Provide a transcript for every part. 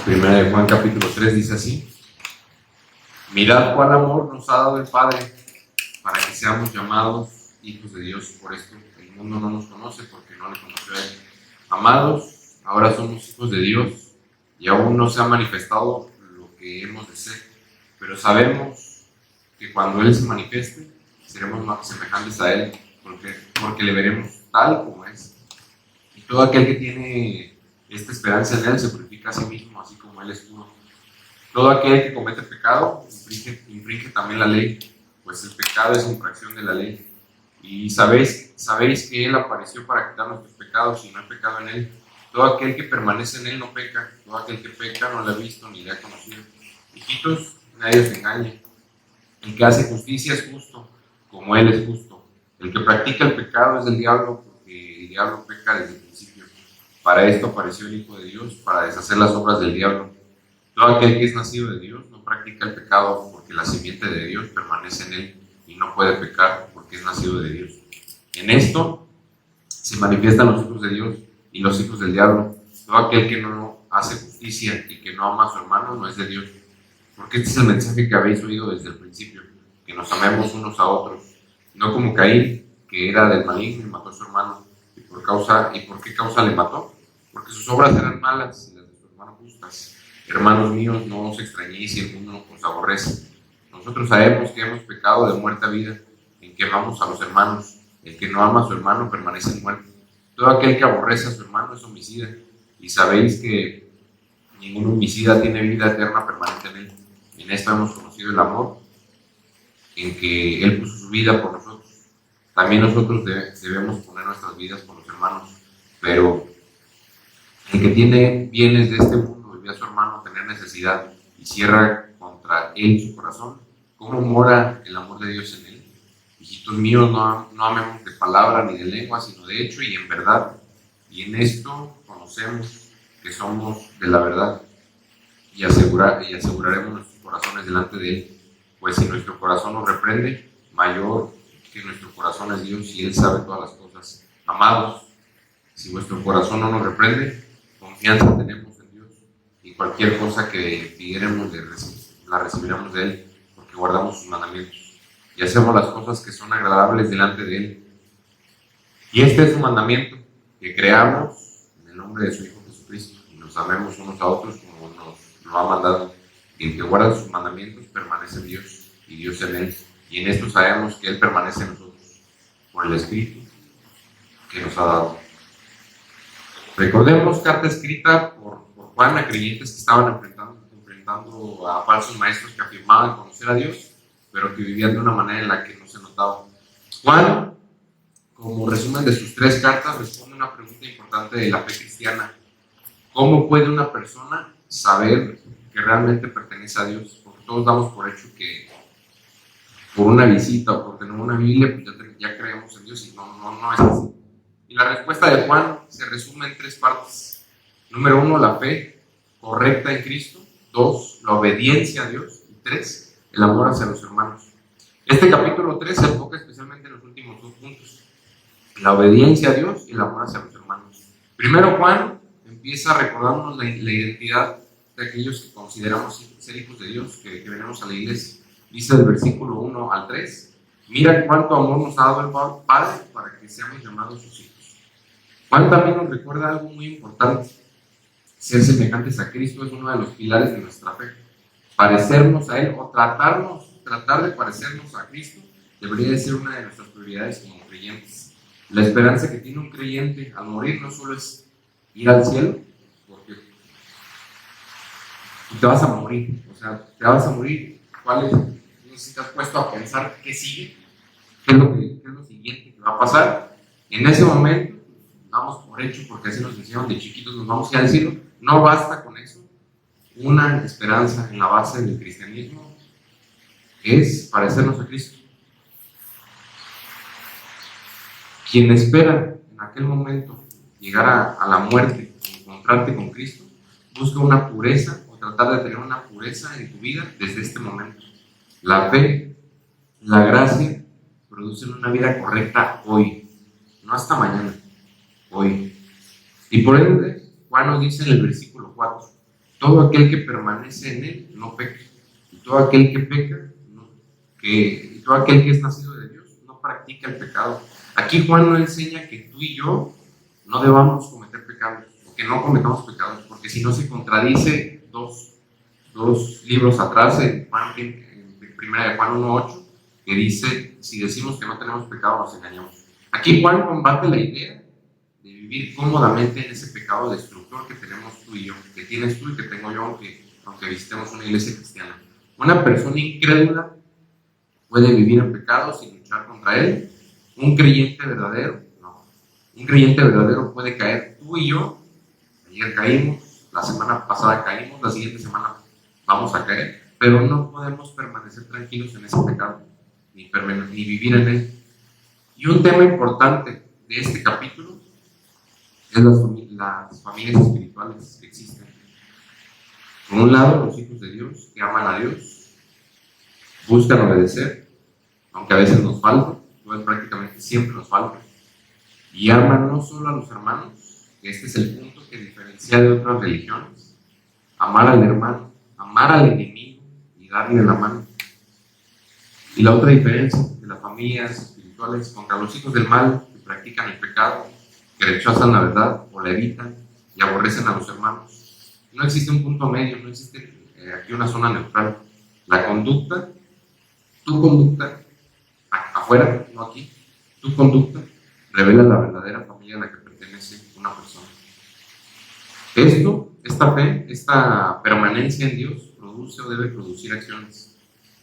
Primera de Juan capítulo 3 dice así: mirad cuál amor nos ha dado el Padre para que seamos llamados hijos de Dios. Por esto el mundo no nos conoce, porque no le conoció a Él. Amados, ahora somos hijos de Dios y aún no se ha manifestado lo que hemos de ser, pero sabemos que cuando Él se manifieste seremos más semejantes a Él, porque le veremos tal como es. Y todo aquel que tiene esta esperanza en Él se purifica a sí mismo, así como Él es puro. Todo aquel que comete pecado infringe también la ley, pues el pecado es infracción de la ley. Y sabéis que Él apareció para quitar nuestros pecados, y no hay pecado en Él. Todo aquel que permanece en Él no peca. Todo aquel que peca no le ha visto ni le ha conocido. Hijitos, nadie os engañe. El que hace justicia es justo, como Él es justo. El que practica el pecado es del diablo, porque el diablo peca desde el principio. Para esto apareció el Hijo de Dios, para deshacer las obras del diablo. Todo aquel que es nacido de Dios no practica el pecado, porque la simiente de Dios permanece en él y no puede pecar, porque es nacido de Dios. En esto se manifiestan los hijos de Dios y los hijos del diablo. Todo aquel que no hace justicia y que no ama a su hermano no es de Dios. Porque este es el mensaje que habéis oído desde el principio, que nos amemos unos a otros, no como Caín, que era del maligno y mató a su hermano. ¿Y por qué causa le mató? Porque sus obras eran malas y las de su hermano justas. Hermanos míos, no os extrañéis si el mundo os aborrece. Nosotros sabemos que hemos pecado de muerte a vida, en que amamos a los hermanos. El que no ama a su hermano permanece en muerte. Todo aquel que aborrece a su hermano es homicida, y sabéis que ningún homicida tiene vida eterna permanente en él. En esto hemos conocido el amor, en que Él puso su vida por nosotros. También nosotros debemos poner nuestras vidas por los hermanos. Pero el que tiene bienes de este mundo y ve a su hermano tener necesidad y cierra contra él su corazón, ¿cómo mora el amor de Dios en él? Hijitos míos, no amemos de palabra ni de lengua, sino de hecho y en verdad. Y en esto conocemos que somos de la verdad, y aseguraremos nuestros corazones delante de Él. Pues si nuestro corazón nos reprende, mayor que nuestro corazón es Dios, y Él sabe todas las cosas. Amados, si vuestro corazón no nos reprende, confianza tenemos en Dios, y cualquier cosa que pidiéremos la recibiremos de Él, porque guardamos sus mandamientos y hacemos las cosas que son agradables delante de Él. Y este es su mandamiento, que creamos en el nombre de su Hijo Jesucristo y nos amemos unos a otros como nos lo ha mandado. Y el que guarda sus mandamientos permanece en Dios y Dios en Él. Y en esto sabemos que Él permanece en nosotros por el Espíritu que nos ha dado. Recordemos carta escrita por Juan a creyentes que estaban enfrentando a falsos maestros que afirmaban conocer a Dios, pero que vivían de una manera en la que no se notaba. Juan, como resumen de sus 3 cartas, responde una pregunta importante de la fe cristiana: ¿cómo puede una persona saber que realmente pertenece a Dios? Porque todos damos por hecho que por una visita o por tener una Biblia, pues ya creemos en Dios, y no es así. Y la respuesta de Juan se resume en 3 partes. Número 1, la fe correcta en Cristo. 2, la obediencia a Dios. Y 3, el amor hacia los hermanos. Este capítulo 3 se enfoca especialmente en los últimos 2 puntos: la obediencia a Dios y el amor hacia los hermanos. Primero, Juan empieza recordándonos la identidad de aquellos que consideramos ser hijos de Dios, que venimos a la iglesia. Dice del versículo 1 al 3: mira cuánto amor nos ha dado el Padre para que seamos llamados sus hijos. Juan también nos recuerda algo muy importante: ser semejantes a Cristo es uno de los pilares de nuestra fe. Parecernos a Él, o tratar de parecernos a Cristo, debería de ser una de nuestras prioridades como creyentes. La esperanza que tiene un creyente al morir no solo es ir al cielo, porque tú te vas a morir, te vas a morir. ¿Cuál es? No sé si te has puesto a pensar qué sigue, qué es lo siguiente que va a pasar. En ese momento damos por hecho, porque así nos enseñaron de chiquitos, nos vamos a ir al cielo. No basta con eso. Una esperanza en la base del cristianismo es parecernos a Cristo. Quien espera en aquel momento llegar a la muerte, encontrarte con Cristo, busca una pureza, o tratar de tener una pureza en tu vida desde este momento. La fe, la gracia, producen una vida correcta hoy, no hasta mañana, hoy. Y por ende, Juan nos dice en el versículo 4: todo aquel que permanece en él no peca, y todo aquel que peca, y todo aquel que es nacido de Dios no practica el pecado. Aquí Juan nos enseña que tú y yo no debamos cometer pecados, o que no cometamos pecados, porque si no se contradice dos libros atrás, en primera de Juan 1:8, que dice, si decimos que no tenemos pecado, nos engañamos. Aquí Juan combate la idea de vivir cómodamente en ese pecado destructor que tenemos tú y yo, que tienes tú y que tengo yo, aunque visitemos una iglesia cristiana. Una persona incrédula puede vivir en pecado sin luchar contra él. Un creyente verdadero, no. Un creyente verdadero puede caer. Tú y yo, ayer caímos, la semana pasada caímos, la siguiente semana vamos a caer, pero no podemos permanecer tranquilos en ese pecado, ni vivir en él. Y un tema importante de este capítulo es las familias espirituales que existen. Por un lado, los hijos de Dios que aman a Dios, buscan obedecer, aunque a veces nos falta, prácticamente siempre nos falta, y aman no solo a los hermanos, que este es el punto que diferencia de otras religiones, amar al hermano, amar al enemigo y darle la mano. Y la otra diferencia de las familias espirituales contra los hijos del mal que practican el pecado, que rechazan la verdad o la evitan y aborrecen a los hermanos. No existe un punto medio, no existe aquí una zona neutral. La conducta, tu conducta, afuera, no aquí, tu conducta revela la verdadera familia a la que pertenece una persona. Esta fe, esta permanencia en Dios produce o debe producir acciones.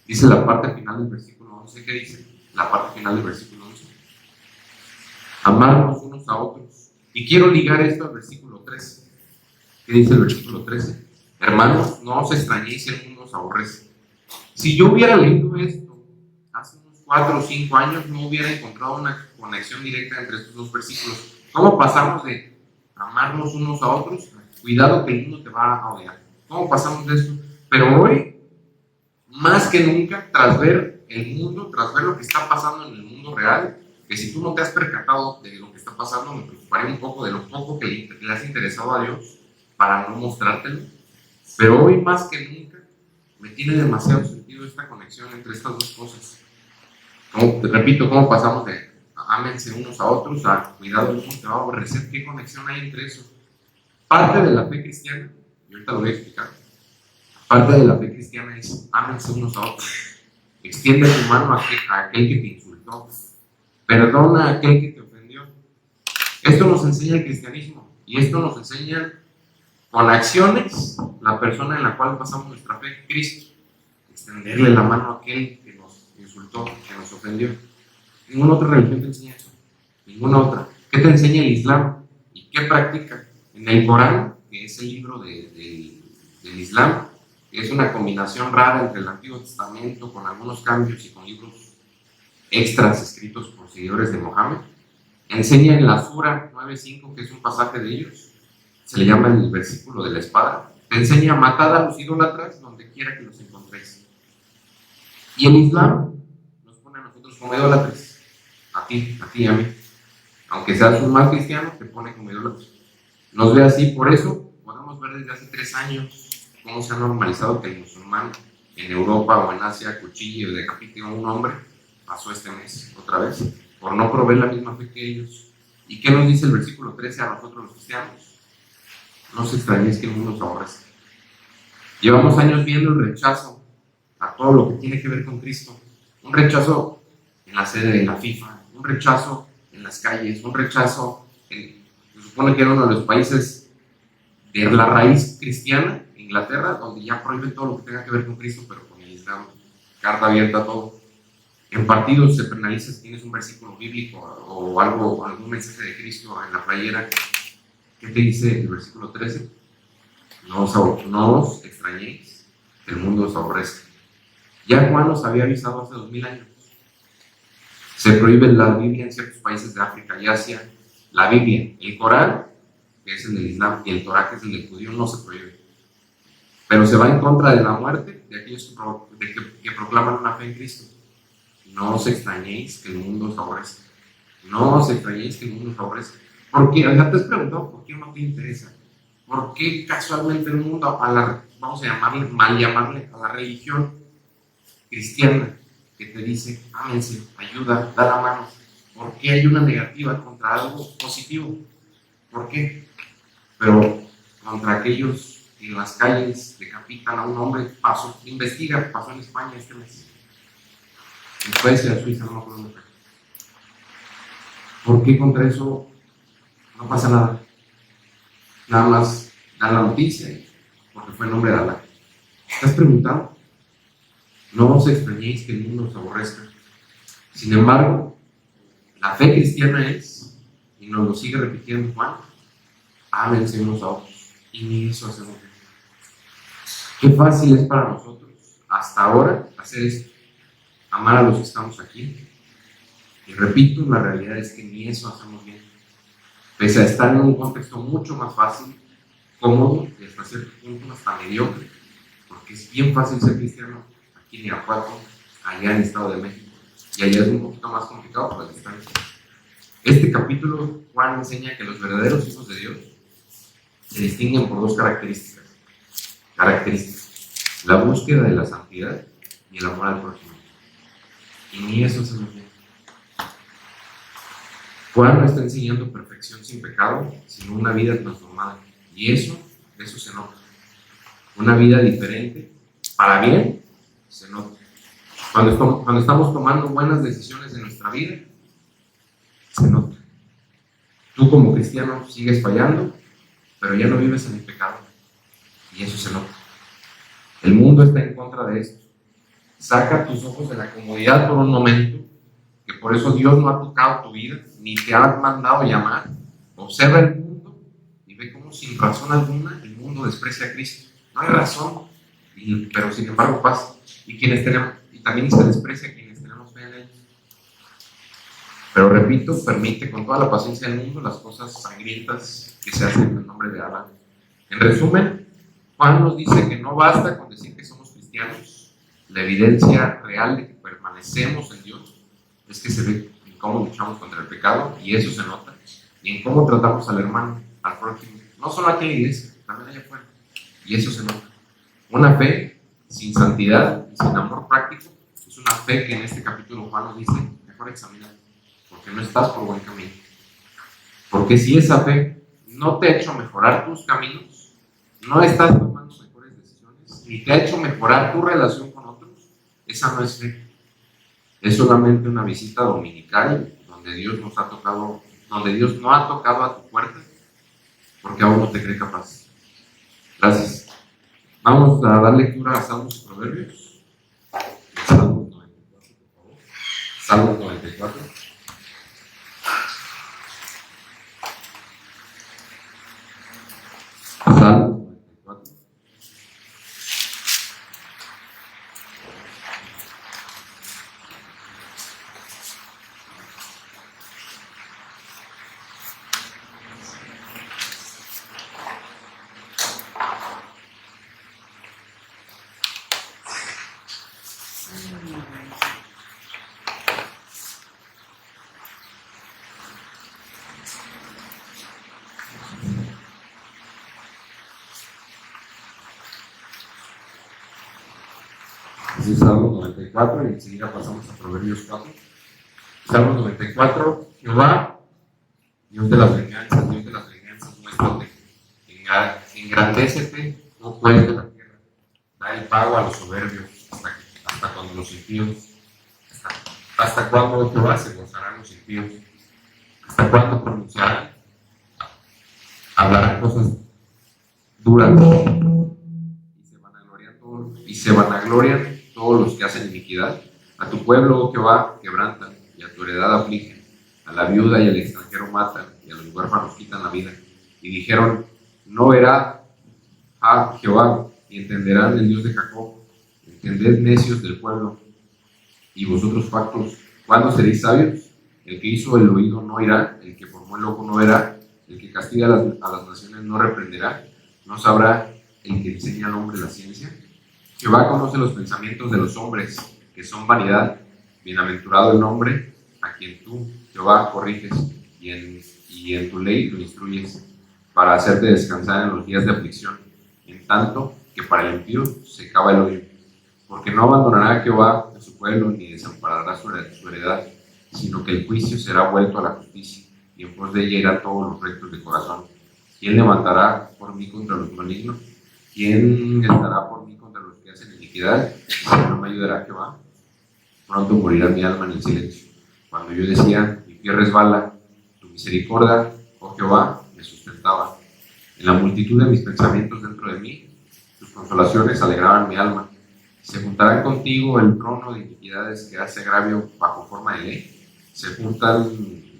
Dice la parte final del versículo 11, ¿qué dice? La parte final del versículo 11. Amarnos unos a otros. Y quiero ligar esto al versículo 13. ¿Qué dice el versículo 13? Hermanos, no os extrañéis si el mundo os aborrece. Si yo hubiera leído esto hace unos 4 o 5 años, no hubiera encontrado una conexión directa entre estos dos versículos. ¿Cómo pasamos de amarnos unos a otros? Cuidado que el mundo te va a odiar. ¿Cómo pasamos de esto? Pero hoy, más que nunca, tras ver el mundo, tras ver lo que está pasando en el mundo real, que si tú no te has percatado de lo que está pasando, me preocuparía un poco de lo poco que le has interesado a Dios para no mostrártelo. Pero hoy, más que nunca, me tiene demasiado sentido esta conexión entre estas dos cosas. Repito, ¿cómo pasamos de ámense unos a otros a cuidado del mundo te va a aborrecer? ¿Qué conexión hay entre eso? Parte de la fe cristiana, y ahorita lo voy a explicar, parte de la fe cristiana es ámense unos a otros. Extiende tu mano a aquel que te insultó. Perdona a aquel que te ofendió. Esto nos enseña el cristianismo, y esto nos enseña con acciones la persona en la cual basamos nuestra fe, Cristo. Extenderle la mano a aquel que nos insultó, que nos ofendió. Ninguna otra religión te enseña eso. Ninguna otra. ¿Qué te enseña el Islam? ¿Y qué practica? En el Corán, que es el libro del Islam, que es una combinación rara entre el Antiguo Testamento con algunos cambios y con libros extras escritos por seguidores de Mohammed, enseña en la Sura 9:5, que es un pasaje de ellos, se le llama el versículo de la espada, te enseña a matar a los idólatras donde quiera que los encontréis. Y el Islam nos pone a nosotros como idólatras, a ti y a mí. Aunque seas un mal cristiano, te pone como idólatras. Nos ve así, por eso podemos ver desde hace 3 años cómo se ha normalizado que el musulmán en Europa o en Asia cuchille o decapite a un hombre. Pasó este mes otra vez, por no proveer la misma fe que ellos. ¿Y qué nos dice el versículo 13 a nosotros los cristianos? No os extrañéis que el mundo os aborrece. Llevamos años viendo el rechazo a todo lo que tiene que ver con Cristo. Un rechazo en la sede de la FIFA, un rechazo en las calles, un rechazo se supone que era uno de los países de la raíz cristiana, Inglaterra, donde ya prohíben todo lo que tenga que ver con Cristo, pero con el Islam, carta abierta a todo. En partidos se penaliza si tienes un versículo bíblico o algo, o algún mensaje de Cristo en la playera. ¿Qué te dice el versículo 13? No os extrañéis, el mundo os aborrece. Ya Juan nos había avisado hace 2000 años. Se prohíbe la Biblia en ciertos países de África y Asia. La Biblia, el Corán, que es el del Islam, y el Torá, que es el del judío, no se prohíbe. Pero se va en contra de la muerte de aquellos que proclaman una fe en Cristo. No os extrañéis que el mundo os aborrece. No os extrañéis que el mundo os aborrece. ¿Por qué? ¿Te has preguntado por qué no te interesa? ¿Por qué casualmente el mundo, vamos a llamarle, a la religión cristiana, que te dice, ámense, ayuda, da la mano? ¿Por qué hay una negativa contra algo positivo? ¿Por qué? Pero contra aquellos que en las calles decapitan a un hombre, pasó en España este mes. En Suecia, Suiza, no me acuerdo. ¿Por qué contra eso no pasa nada? Nada más dan la noticia, porque fue el nombre de Alá. ¿Estás preguntando? No os extrañéis que el mundo os aborrezca. Sin embargo, la fe cristiana es, y nos lo sigue repitiendo Juan, ámense unos a otros. Y ni eso hacemos. Qué fácil es para nosotros, hasta ahora, hacer esto. Amar a los que estamos aquí. Y repito, la realidad es que ni eso hacemos bien. Pese a estar en un contexto mucho más fácil, cómodo y hasta cierto punto hasta mediocre. Porque es bien fácil ser cristiano aquí en Irapuato, allá en el Estado de México. Y allá es un poquito más complicado por la distancia. Este capítulo, Juan enseña que los verdaderos hijos de Dios se distinguen por dos características. La búsqueda de la santidad y el amor al prójimo. Y ni eso se nos viene. Juan no está enseñando perfección sin pecado, sino una vida transformada. Y eso se nota. Una vida diferente, para bien, se nota. Cuando estamos tomando buenas decisiones en nuestra vida, se nota. Tú como cristiano sigues fallando, pero ya no vives en el pecado. Y eso se nota. El mundo está en contra de esto. Saca tus ojos de la comodidad por un momento, que por eso Dios no ha tocado tu vida, ni te ha mandado llamar. Observa el mundo y ve cómo sin razón alguna el mundo desprecia a Cristo. No hay razón, pero sin embargo pasa. Y también se desprecia a quienes tenemos fe en Él. Pero repito, permite con toda la paciencia del mundo las cosas sangrientas que se hacen en el nombre de Alá. En resumen, Juan nos dice que no basta con decir que somos cristianos. La evidencia real de que permanecemos en Dios es que se ve en cómo luchamos contra el pecado, y eso se nota, y en cómo tratamos al hermano, al prójimo, no solo aquí en la iglesia, también allá afuera, y eso se nota. Una fe sin santidad y sin amor práctico es una fe que en este capítulo Juan nos dice, mejor examina, porque no estás por buen camino. Porque si esa fe no te ha hecho mejorar tus caminos, no estás tomando mejores decisiones, ni te ha hecho mejorar tu relación con otros, esa no es fe. Es solamente una visita dominical donde Dios no ha tocado a tu puerta porque aún no te cree capaz. Gracias. Vamos a dar lectura a Salmos y Proverbios. Salmos 94, por favor. Salmos 94. Salmos 94. Es Salmos 94 y enseguida pasamos a Proverbios 4. Salmos 94, Jehová, Dios de las venganzas, muéstrate, engrandécete, oh pueblo de la tierra, da el pago a los soberbios, hasta cuando los impíos, hasta cuando Jehová se gozarán los impíos, hasta cuando pronunciarán, hablarán cosas duras, y se vanaglorian todos los que hacen iniquidad. A tu pueblo, oh Jehová, quebrantan, y a tu heredad afligen. A la viuda y al extranjero matan, y a los huérfanos quitan la vida. Y dijeron, no verá a Jehová, y entenderán el Dios de Jacob. Entended, necios del pueblo, y vosotros factos, ¿cuándo seréis sabios? El que hizo el oído no oirá, el que formó el ojo no verá, el que castiga a las naciones no reprenderá, no sabrá el que enseña al hombre la ciencia. Jehová conoce los pensamientos de los hombres, que son vanidad. Bienaventurado el hombre a quien tú, Jehová, corriges y en tu ley lo instruyes. para hacerte descansar en los días de aflicción, en tanto que para el impío se cava el hoyo. Porque no abandonará a Jehová a su pueblo, ni desamparará su heredad, sino que el juicio será vuelto a la justicia, y en pos de ella irán todos los rectos de corazón. ¿Quién levantará por mí contra los malignos? ¿Quién estará por mí contra los que hacen iniquidad? Si no me ayudará Jehová, pronto morirá mi alma en el silencio. Cuando yo decía, mi pie resbala, tu misericordia, oh Jehová, me sustentaba. En la multitud de mis pensamientos dentro de mí, tus consolaciones alegraban mi alma. Se juntarán contigo el trono de iniquidades que hace agravio bajo forma de ley. Se juntan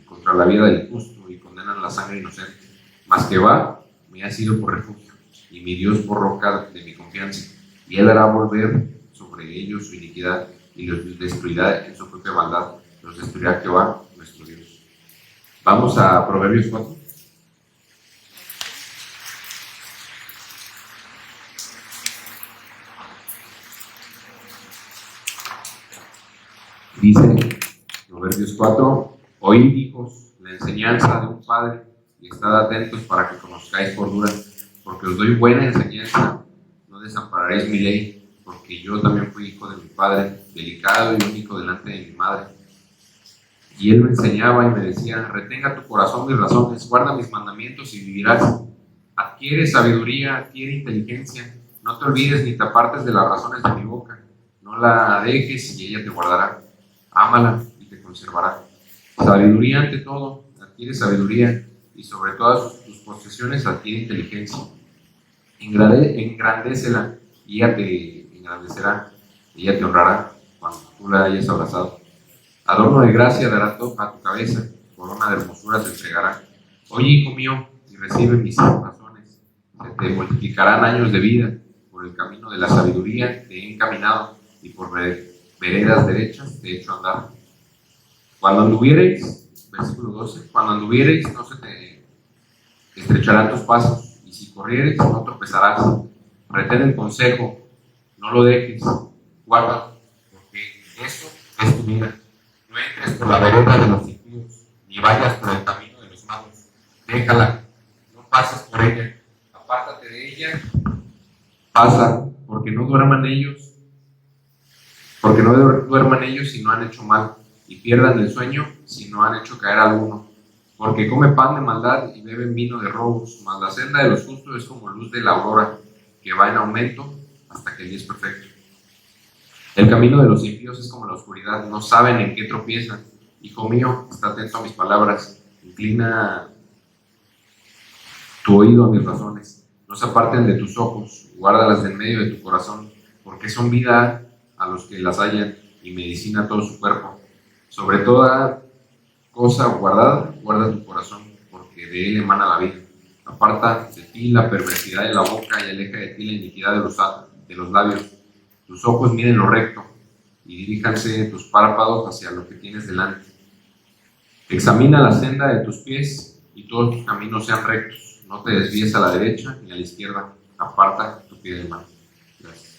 contra la vida del justo y condenan la sangre inocente. Mas Jehová me ha sido por refugio y mi Dios por roca de mi confianza. Y él hará volver sobre ellos su iniquidad y los destruirá en su propia maldad. Los destruirá Jehová, nuestro Dios. Vamos a Proverbios 4. Dice Proverbios 4, oíd, hijos, la enseñanza de un padre, y estad atentos para que conozcáis cordura, porque os doy buena enseñanza, no desampararéis mi ley, porque yo también fui hijo de mi padre, delicado y único delante de mi madre. Y él me enseñaba y me decía, retenga tu corazón mis razones, guarda mis mandamientos y vivirás. Adquiere sabiduría, adquiere inteligencia, no te olvides ni te apartes de las razones de mi boca, no la dejes y ella te guardará. Ámala y te conservará. Sabiduría ante todo, adquiere sabiduría, y sobre todas tus posesiones adquiere inteligencia. Engrandécela y ella te engrandecerá, ella te honrará cuando tú la hayas abrazado. Adorno de gracia dará a tu cabeza, corona de hermosura te entregará. Oye, hijo mío, y recibe mis razones, se te multiplicarán años de vida, por el camino de la sabiduría te he encaminado, y por veredas derechas te he hecho andar. Cuando anduviereis, versículo 12, cuando anduviereis no se te estrecharán tus pasos, y si corriereis no tropezarás. Retén el consejo, no lo dejes, guarda, porque eso es tu vida. No entres por la vereda de los impíos, ni vayas por el camino de los malos. Déjala, no pases por ella, apártate de ella, pasa, porque no duerman ellos si no han hecho mal, y pierdan el sueño si no han hecho caer a alguno. Porque come pan de maldad y beben vino de robos, mas la senda de los justos es como luz de la aurora, que va en aumento hasta que el día es perfecto. El camino de los impíos es como la oscuridad, no saben en qué tropiezan. Hijo mío, está atento a mis palabras, inclina tu oído a mis razones, no se aparten de tus ojos, guárdalas de en medio de tu corazón, porque son vida a los que las hallan y medicina a todo su cuerpo. Sobre toda cosa guardada, guarda tu corazón, porque de él emana la vida. Aparta de ti la perversidad de la boca y aleja de ti la iniquidad de los labios. Tus ojos miren lo recto y diríjanse tus párpados hacia lo que tienes delante. Examina la senda de tus pies y todos tus caminos sean rectos. No te desvíes a la derecha ni a la izquierda. Aparta tu pie del mal. Gracias.